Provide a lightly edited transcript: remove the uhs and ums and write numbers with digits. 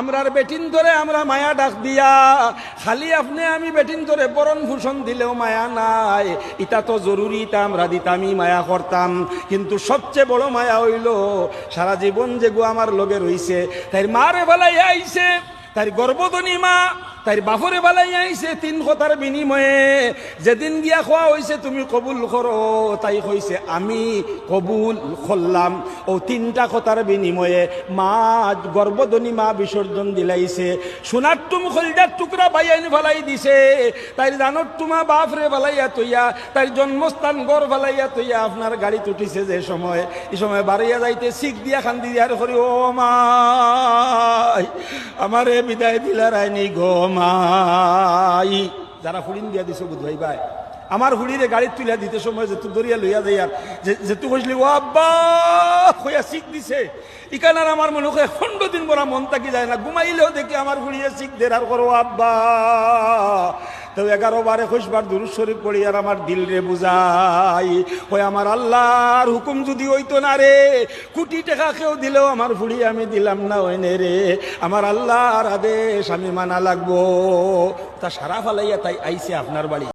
আমরার বেটিন ধরে আমরা মায়া ডাক দিয়া খালি আপনি আমি বেটিন ধরে বরণ ভূষণ দিলেও মায়া নাই। এটা তো জরুরি, তা আমরা দিতামই মায়া করতাম। কিন্তু সবচেয়ে বড় মায়া হইল সারা জীবন যেগু আমার লগে রইছে, তাই মারে বেলায় আইছে, তাই গর্ভধনী মা তাই বাফরে বালাই আইছে তিন কথার বিনিময়ে। যেদিন গিয়া খোয়া হইছে তুমি কবুল করো, তাই কইছে আমি কবুল করলাম। ও তিনটা কথার বিনিময়ে মা গর্ভধনী মা বিসর্জন দিলাইছে। সোনার তুম খলজার টুকরা বাইয়াইন ফালাই দিছে। তাই জানোর তোমা বাপরে বালাইয়া তৈয়া, তাই জন্মস্থান গড় ফালাইয়া তৈয়া আপনার গাড়ি তুটিছে যে সময়, এই সময় বাড়িয়া যাইতে শিখ দিয়া খান্দি দিয়ার করি ও মা আমারে বিদায় দিলার আইনি গো মাই। যারা ফুড়িন দিয়া দিছো বুধ ভাই ভাই আমার হুড়িরে গাড়ি তুলিয়া দিতে সময় যে তুই দরিয়া লইয়া যাই আর যে তুই কইসলি ও আব্বা হইয়া শিখ দিছে ইকানার আমার মনে হয় 15 দিন বড় মন থাকি যায় না। ঘুমাইলেও দেখি আমার হুড়িয়ে শিখ দের আর করো আব্বা। তো 11 বারে খুশবার দুরূদ শরীফ পড়ি আর আমার দিল রে বুঝাই ওই আমার আল্লাহর হুকুম যদি হইতো না রে, কোটি টাকা কেউ দিলেও আমার ফুড়ি আমি দিলাম না ওইনে রে। আমার আল্লাহর আদেশ আমি মানা লাগবো। তা সারা ফালাইয়া তাই আইছে আপনার বাড়ি।